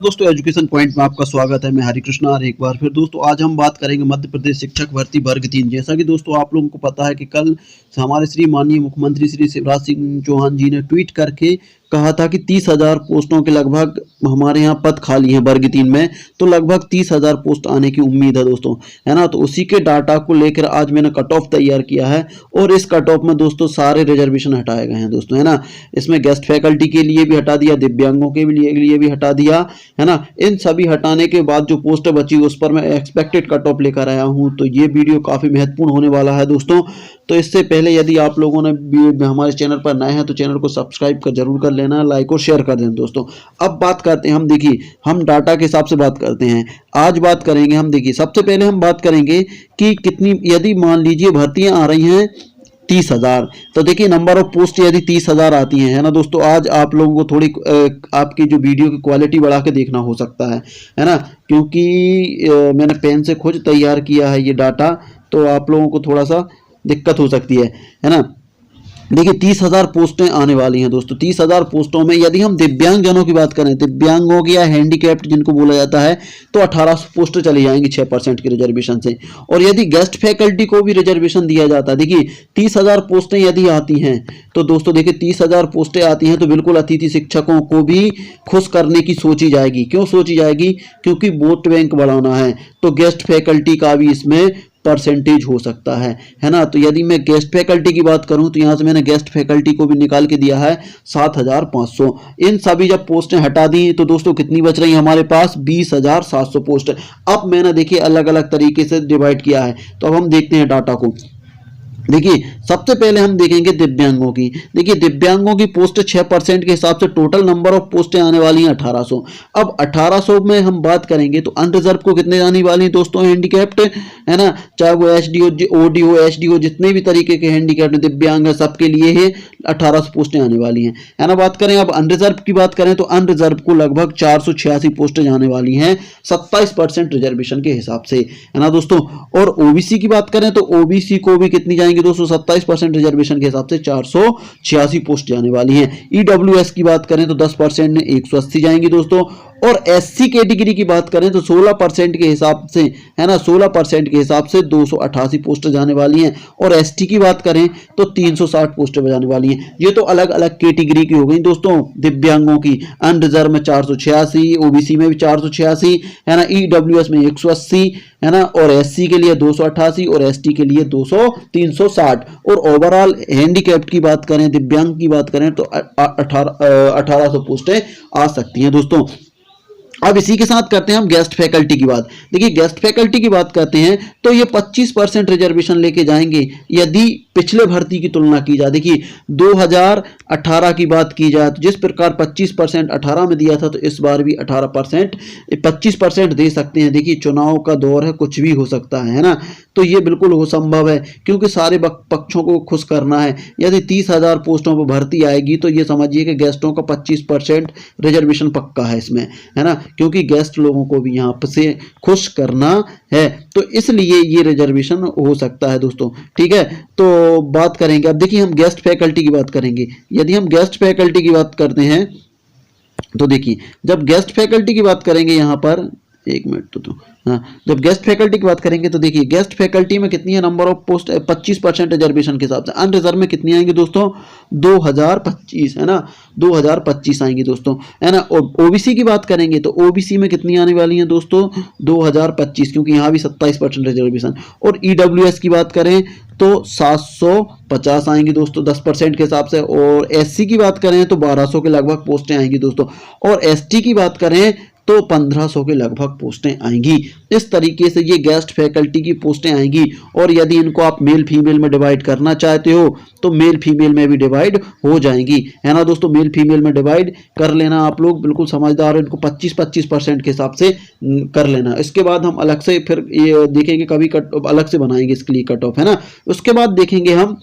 दोस्तों education point में आपका स्वागत है। मैं हरिकृष्णा और एक बार फिर दोस्तों आज हम बात करेंगे मध्य प्रदेश शिक्षक भर्ती वर्ग 3। जैसा कि दोस्तों आप लोगों को पता है कि कल हमारे श्री माननीय मुख्यमंत्री श्री शिवराज सिंह चौहान जी ने ट्वीट करके कहा था कि 30,000 पोस्टों के लगभग हमारे यहाँ पद खाली हैं वर्ग 3 में, तो लगभग 30,000 पोस्ट आने की उम्मीद है दोस्तों, है ना। तो उसी के डाटा को लेकर आज मैंने कट ऑफ तैयार किया है और इस कट ऑफ में दोस्तों सारे रिजर्वेशन हटाए गए हैं दोस्तों, है ना। इसमें गेस्ट फैकल्टी के लिए भी हटा दिया, दिव्यांगों के लिए भी हटा दिया, है ना। इन सभी हटाने के बाद जो पोस्ट बची उस पर मैं एक्सपेक्टेड कट ऑफ लेकर आया हूं। तो ये वीडियो काफी महत्वपूर्ण होने वाला है दोस्तों। तो इससे पहले यदि आप लोगों ने हमारे चैनल पर नए हैं तो चैनल को सब्सक्राइब कर जरूर कर लेना, लाइक और शेयर कर देना दोस्तों। अब बात करते हैं हम, देखिए हम डाटा के हिसाब से बात करते हैं। आज बात करेंगे हम, देखिए सबसे पहले हम बात करेंगे कि कितनी, यदि मान लीजिए भर्तियां आ रही हैं 30,000, तो देखिए नंबर ऑफ पोस्ट यदि 30,000 आती हैं, है ना दोस्तों। आज आप लोगों को थोड़ी आपकी जो वीडियो की क्वालिटी बढ़ा के देखना हो सकता है ना, क्योंकि मैंने पेन से खुद तैयार किया है ये डाटा, तो आप लोगों को थोड़ा सा दिक्कत हो सकती है ना। देखिए 30,000 पोस्टें आने वाली हैं दोस्तों। 30,000 पोस्टों में यदि हम दिव्यांगजनों की बात करें, दिव्यांगों की या हैंडीकैप्ड जिनको बोला जाता है, तो 1800 पोस्टें चली जाएंगी 6% की रिजर्वेशन से। और यदि गेस्ट फैकल्टी को भी रिजर्वेशन दिया जाता है, देखिए 30,000 पोस्टें यदि आती हैं तो दोस्तों देखिए 30,000 पोस्टें आती हैं तो बिल्कुल अतिथि शिक्षकों को भी खुश करने की सोची जाएगी। क्यों सोची जाएगी? क्योंकि वोट बैंक बढ़ाना है, तो गेस्ट फैकल्टी का भी इसमें परसेंटेज हो सकता है ना। तो यदि मैं गेस्ट फैकल्टी की बात करूं तो यहां से मैंने गेस्ट फैकल्टी को भी निकाल के दिया है 7,500। इन सभी जब पोस्टें हटा दी तो दोस्तों कितनी बच रही हमारे पास? 20,700 पोस्ट। अब मैंने देखिए अलग अलग तरीके से डिवाइड किया है, तो अब हम देखते हैं डाटा को। देखिए सबसे पहले हम देखेंगे दिव्यांगों की। देखिए दिव्यांगों की पोस्ट 6% के हिसाब से टोटल नंबर ऑफ पोस्टें आने वाली हैं 1800। अब 1800 में हम बात करेंगे तो अनरिजर्व को कितने आने वाली हैं दोस्तों? हैंडीकैप्ड, है ना, चाहे वो एसडीओ, ओडीओ, एसडीओ, जितने भी तरीके के हैंडीकैप्ड दिव्यांग है सबके लिए है 1800 पोस्टें आने वाली हैं, है ना। बात करें अब अनरिजर्व की बात करें तो अनरिजर्व को लगभग 486 पोस्टें जाने वाली हैं 27% रिजर्वेशन के हिसाब से, है ना दोस्तों। और ओबीसी की बात करें तो ओबीसी को भी कितनी जाएंगी दोस्तों? 27% रिजर्वेशन के हिसाब से 486 पोस्ट जाने वाली हैं। ईडब्ल्यूएस की बात करें तो 10% में 180 जाएंगी दोस्तों। और एससी कैटेगरी की बात करें तो 16% के हिसाब से, है ना, 16% के हिसाब से 288 पोस्ट जाने वाली हैं। और एसटी की बात करें तो 360 पोस्ट जाने वाली हैं। ये तो अलग अलग कैटेगरी की हो गई दोस्तों दिव्यांगों की। अनरिजर्व में 486, ओबीसी में भी 486, है ना, ईडब्ल्यूएस में 180, है ना, और एससी के लिए 288 और एसटी के लिए 360। और ओवरऑल हैंडीकैप्ड की बात करें, दिव्यांग की बात करें तो 1800 पोस्टें आ सकती हैं दोस्तों। अब इसी के साथ करते हैं हम गेस्ट फैकल्टी की बात। देखिए गेस्ट फैकल्टी की बात करते हैं तो ये 25% रिजर्वेशन लेके जाएंगे यदि पिछले भर्ती की तुलना की जाए। देखिए 2018 की बात की जाए तो जिस प्रकार 25% 18 में दिया था, तो इस बार भी 18% 25% दे सकते हैं। देखिए चुनाव का दौर है, कुछ भी हो सकता है ना। तो ये बिल्कुल हो संभव है, क्योंकि सारे पक्षों को खुश करना है। यदि 30,000 पोस्टों पर भर्ती आएगी तो ये समझिए कि गेस्टों का 25% रिजर्वेशन पक्का है इसमें, है ना, क्योंकि गेस्ट लोगों को भी यहाँ से खुश करना है, तो इसलिए ये रिजर्वेशन हो सकता है दोस्तों। ठीक है, तो बात करेंगे अब। देखिए हम गेस्ट फैकल्टी की बात करेंगे। यदि हम गेस्ट फैकल्टी की बात करते हैं तो देखिए जब गेस्ट फैकल्टी की बात करेंगे यहाँ पर, एक मिनट तो हाँ, जब गेस्ट फैकल्टी की बात करेंगे तो देखिए गेस्ट फैकल्टी में कितनी है नंबर ऑफ पोस्ट? 25% रिजर्वेशन के हिसाब से। अनरिजर्व में कितनी आएंगी दोस्तों? 2025, है ना, 2025 आएंगी दोस्तों, है ना। और ओबीसी की बात करेंगे तो ओबीसी में कितनी आने वाली हैं दोस्तों? 2025, क्योंकि यहाँ भी 27% रिजर्वेशन। और ईडब्ल्यूएस की बात करें तो 750 आएंगी दोस्तों 10% के हिसाब से। और एससी की बात करें तो 1200 के लगभग पोस्टें आएंगी दोस्तों। और एसटी की बात करें तो 1500 के लगभग पोस्टें आएंगी। इस तरीके से ये गेस्ट फैकल्टी की पोस्टें आएंगी। और यदि इनको आप मेल फीमेल में डिवाइड करना चाहते हो तो मेल फीमेल में भी डिवाइड हो जाएंगी, है ना दोस्तों। मेल फीमेल में डिवाइड कर लेना आप लोग, बिल्कुल समझदार हो, इनको 25% के हिसाब से कर लेना। इसके बाद हम अलग से फिर ये देखेंगे, कभी अलग से बनाएंगे इसके लिए कट ऑफ, है ना। उसके बाद देखेंगे हम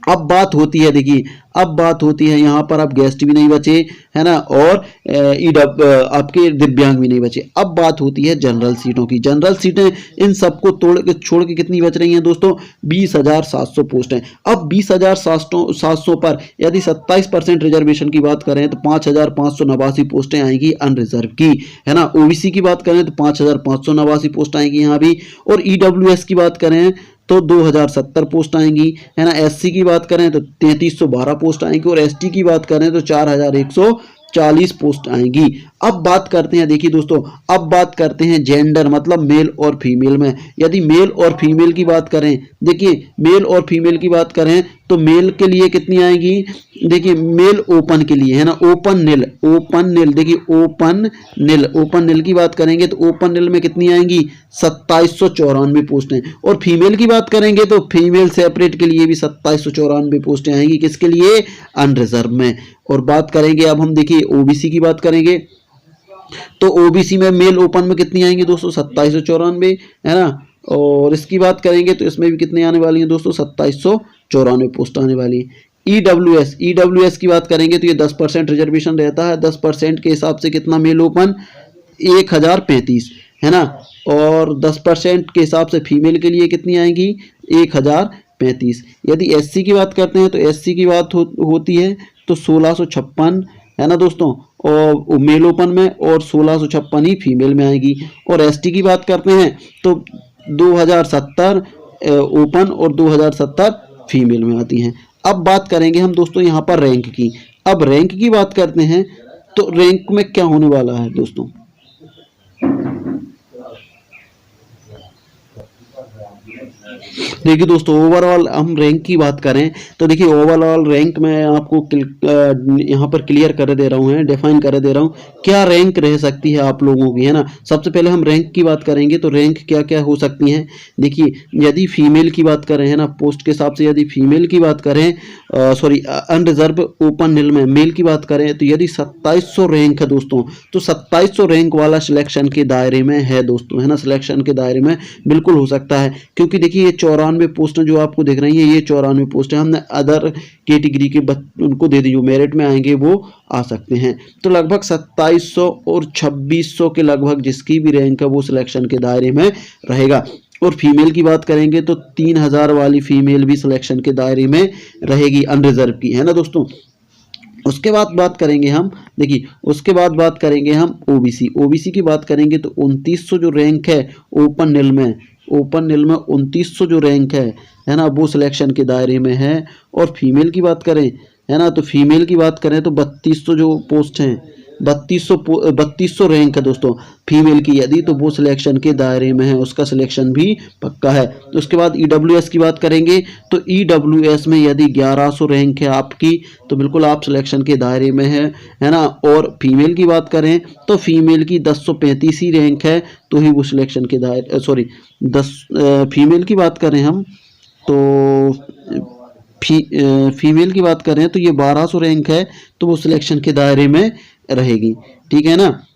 अब बात होती है, देखिए अब बात होती है यहाँ पर, अब गेस्ट भी नहीं बचे, है ना, और आपके दिव्यांग भी नहीं बचे। अब बात होती है जनरल सीटों की। जनरल सीटें इन सबको छोड़ के कितनी बच रही हैं दोस्तों? 20,700 पोस्ट हैं। अब 20,700 पर यदि 27% रिजर्वेशन की बात करें तो 5,589 पोस्टें आएंगी अनरिजर्व की, है ना। ओबीसी की बात करें तो 5,589 पोस्ट आएंगी यहाँ भी, और ईडब्ल्यूएस की बात करें तो 2070 पोस्ट आएंगी, है ना। एससी की बात करें तो 3312 पोस्ट आएंगी, और एसटी की बात करें तो 4140 पोस्ट आएंगी। अब बात करते हैं, देखिए दोस्तों, अब बात करते हैं जेंडर, मतलब मेल और फीमेल में। यदि मेल और फीमेल की बात करें, देखिए मेल और फीमेल की बात करें तो मेल के लिए कितनी आएगी? देखिए मेल ओपन के लिए, है ना, ओपन नील, देखिए ओपन नील की बात करेंगे तो ओपन नील में कितनी आएंगी? 2794 पोस्टें। और फीमेल की बात करेंगे तो फीमेल सेपरेट के लिए भी 2794 पोस्टें आएंगी, किसके लिए? अनरिजर्व में। और बात करेंगे अब हम, देखिए ओबीसी की बात करेंगे तो ओबीसी में मेल ओपन में कितनी आएंगी दोस्तों? 2794, है ना। और इसकी बात करेंगे तो इसमें भी कितने आने वाली हैं दोस्तों? 2794 पोस्ट आने वाली है। ईडब्ल्यूएस की बात करेंगे तो ये 10% रिजर्वेशन रहता है, 10% के हिसाब से कितना मेल ओपन? 1035, है ना। और 10% के हिसाब से फीमेल के लिए कितनी आएंगी? 1035। यदि एससी की बात करते हैं तो एससी की बात होती है तो 1656, है ना दोस्तों, और मेल ओपन में, और 1656 ही फीमेल में आएगी। और एसटी की बात करते हैं तो 2070 ओपन और 2070 फीमेल में आती हैं। अब बात करेंगे हम दोस्तों यहाँ पर रैंक की। अब रैंक की बात करते हैं तो रैंक में क्या होने वाला है दोस्तों? देखिए दोस्तों, ओवरऑल हम रैंक की बात करें तो देखिए ओवरऑल रैंक मैं आपको यहाँ पर क्लियर कर दे रहा हूँ, डिफाइन कर दे रहा हूँ क्या रैंक रह सकती है आप लोगों की, है ना। सबसे पहले हम रैंक की बात करेंगे तो रैंक क्या क्या हो सकती हैं। देखिए यदि फीमेल की बात करें, है ना, पोस्ट के हिसाब से यदि फीमेल की बात करें, सॉरी अनरिजर्व ओपन नील में मेल की बात करें तो यदि 2700 रैंक है दोस्तों, तो 2700 रैंक वाला सिलेक्शन के दायरे में है दोस्तों, है ना, सिलेक्शन के दायरे में बिल्कुल हो सकता है। क्योंकि देखिए ये 94 पोस्टें जो आपको दिख रही हैं, ये 94 पोस्टें हमने अदर कैटेगरी के उनको दे दी, जो मेरिट में आएंगे वो आ सकते हैं। तो लगभग 2700 और 2600 के लगभग जिसकी भी रैंक है वो सिलेक्शन के दायरे में रहेगा। और फीमेल की बात करेंगे तो 3000 वाली फीमेल भी सिलेक्शन के दायरे में रहेगी अनरिजर्व की, है ना दोस्तों। उसके बाद बात करेंगे हम, देखिए उसके बाद बात करेंगे हम ओबीसी की बात करेंगे तो 2900 जो रैंक है ओपन नील में 2900 जो रैंक है ना, वो सिलेक्शन के दायरे में है। और फीमेल की बात करें, है ना, तो फीमेल की बात करें तो 3200 जो पोस्ट हैं, 3200 रैंक है दोस्तों फीमेल की यदि, तो वो सिलेक्शन के दायरे में है, उसका सिलेक्शन भी पक्का है। तो उसके बाद ईडब्ल्यूएस की बात करेंगे तो ईडब्ल्यूएस में यदि 1100 रैंक है आपकी तो बिल्कुल आप सिलेक्शन के दायरे में है ना। और फीमेल की बात करें तो फीमेल की 1035 ही रैंक है तो ही वो सिलेक्शन के दायरे, सॉरी 10 फीमेल की बात करें हम तो फीमेल की बात करें तो ये 1200 रैंक है तो वो सिलेक्शन के दायरे में रहेगी, ठीक है ना।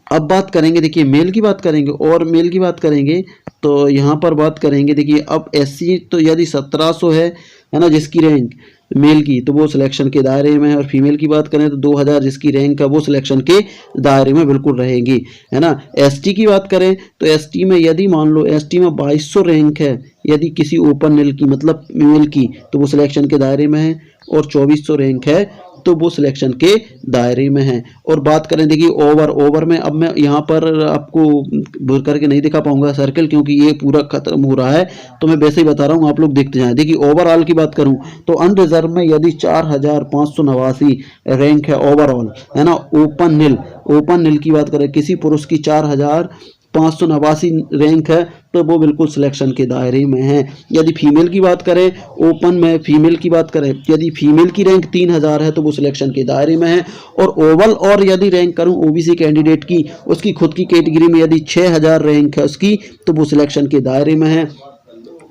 अब बात करेंगे, देखिए मेल की बात करेंगे, और मेल की बात करेंगे तो यहाँ पर बात करेंगे, देखिए अब एससी तो यदि 1700 है ना जिसकी रैंक मेल की, तो वो सिलेक्शन के दायरे में है। और फीमेल की बात करें तो 2000 जिसकी रैंक है वो सिलेक्शन के दायरे में बिल्कुल रहेगी, है ना। एसटी की बात करें तो एसटी में यदि मान लो एसटी में 2200 रैंक है यदि किसी ओपन नील की मतलब मेल की, तो वो सिलेक्शन के दायरे में है। और 2400 रैंक है तो वो सिलेक्शन के दायरे में है। और बात करें देखिए ओवर में, अब मैं यहाँ पर आपको भर करके नहीं दिखा पाऊंगा सर्कल क्योंकि ये पूरा खत्म हो रहा है, तो मैं वैसे ही बता रहा हूँ, आप लोग देखते जाएं। देखिए ओवरऑल की बात करूँ तो अनरिजर्व में यदि 4589 रैंक है ओवरऑल, है ना। ओपन नील की बात करें, किसी पुरुष की 4589 रैंक है तो वो बिल्कुल सिलेक्शन के दायरे में है। यदि फीमेल की बात करें, ओपन में फीमेल की बात करें, यदि फीमेल की रैंक 3000 है तो वो सिलेक्शन के दायरे में है। और ओवल और यदि रैंक करूं ओबीसी कैंडिडेट की, उसकी खुद की कैटेगरी में यदि 6000 रैंक है उसकी, तो वो सिलेक्शन के दायरे में है।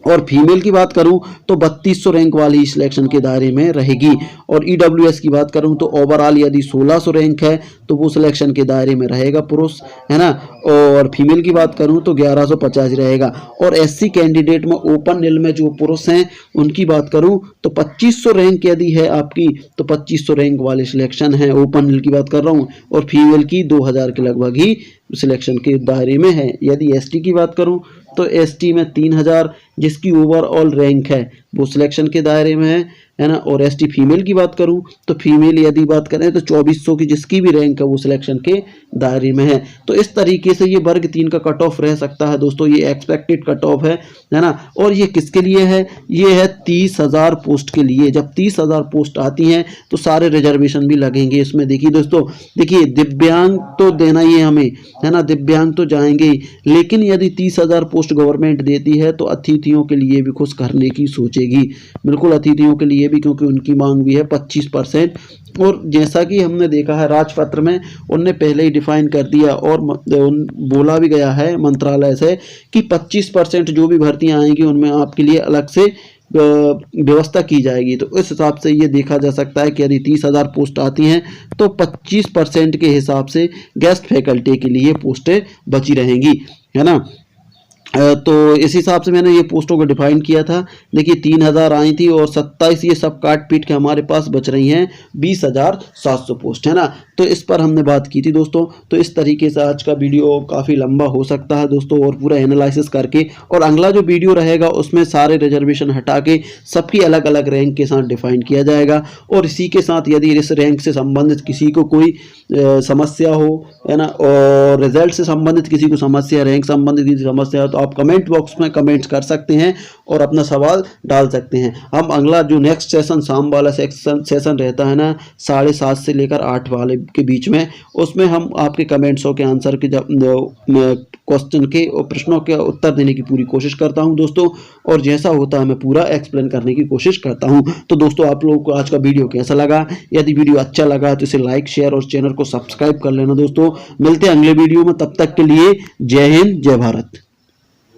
और फीमेल की बात करूं तो 3200 रैंक वाली सिलेक्शन के दायरे में रहेगी। और ईडब्ल्यूएस की बात करूं तो ओवरऑल यदि 1600 रैंक है तो वो सिलेक्शन के दायरे में रहेगा पुरुष, है ना। और फीमेल की बात करूं तो 1150 रहेगा। और एससी कैंडिडेट में ओपन नील में जो पुरुष हैं उनकी बात करूं तो 2500 रैंक यदि है आपकी तो 2500 रैंक वाले सिलेक्शन है, ओपन नील की बात कर रहा हूं। और फीमेल की 2000 के लगभग ही सिलेक्शन के दायरे में है। यदि एसटी की बात करूं तो एसटी में 3000 जिसकी ओवरऑल रैंक है वो सिलेक्शन के दायरे में है ना। और एसटी फीमेल की बात करूं तो फीमेल यदि बात करें तो 2400 की जिसकी भी रैंक है वो सिलेक्शन के दायरे में है। तो इस तरीके से ये वर्ग 3 का कट ऑफ रह सकता है दोस्तों, ये एक्सपेक्टेड कट ऑफ है ना। और ये किसके लिए है, ये है 30,000 पोस्ट के लिए। जब 30,000 पोस्ट आती हैं तो सारे रिजर्वेशन भी लगेंगे इसमें। देखिए दोस्तों, देखिए दिव्यांग तो देना ही है हमें, है ना, दिव्यांग तो जाएंगे ही, लेकिन यदि 30,000 पोस्ट गवर्नमेंट देती है तो अतिथियों के लिए भी कुछ करने की सोचेगी, बिल्कुल अतिथियों के लिए भी, क्योंकि उनकी मांग भी है 25%। और जैसा कि हमने देखा है राजपत्र में उनने पहले ही डिफाइन कर दिया और बोला भी गया है मंत्रालय से कि 25% जो भी भर्तियां आएंगी उनमें आपके लिए अलग से व्यवस्था की जाएगी। तो इस हिसाब से ये देखा जा सकता है कि यदि 30,000 पोस्ट आती हैं तो 25% के हिसाब से गेस्ट फैकल्टी के लिए पोस्टें बची रहेंगी, है ना। तो इस हिसाब से मैंने ये पोस्टों को डिफाइन किया था। देखिए 3000 आई थी और 27 ये सब काट पीट के हमारे पास बच रही हैं 20,700 पोस्ट, है ना। तो इस पर हमने बात की थी दोस्तों। तो इस तरीके से आज का वीडियो काफ़ी लंबा हो सकता है दोस्तों, और पूरा एनालिसिस करके, और अगला जो वीडियो रहेगा उसमें सारे रिजर्वेशन हटा के सबकी अलग अलग रैंक के साथ डिफाइन किया जाएगा। और इसी के साथ यदि इस रैंक से संबंधित किसी को कोई समस्या हो, है ना, और रिजल्ट से संबंधित किसी को समस्या, रैंक संबंधित किसी समस्या हो तो आप कमेंट बॉक्स में कमेंट्स कर सकते हैं और अपना सवाल डाल सकते हैं। हम अगला जो नेक्स्ट सेशन शाम वाला सेशन रहता है ना 7:30 से लेकर 8 वाले के बीच में, उसमें हम आपके कमेंट्सों के आंसर के क्वेश्चन के और प्रश्नों के उत्तर देने की पूरी कोशिश करता हूं दोस्तों, और जैसा होता है मैं पूरा एक्सप्लेन करने की कोशिश करता हूं। तो दोस्तों आप लोगों को आज का वीडियो कैसा लगा? यदि वीडियो अच्छा लगा तो इसे लाइक, शेयर और चैनल को सब्सक्राइब कर लेना दोस्तों। मिलते हैं अगले वीडियो में, तब तक के लिए जय हिंद, जय भारत।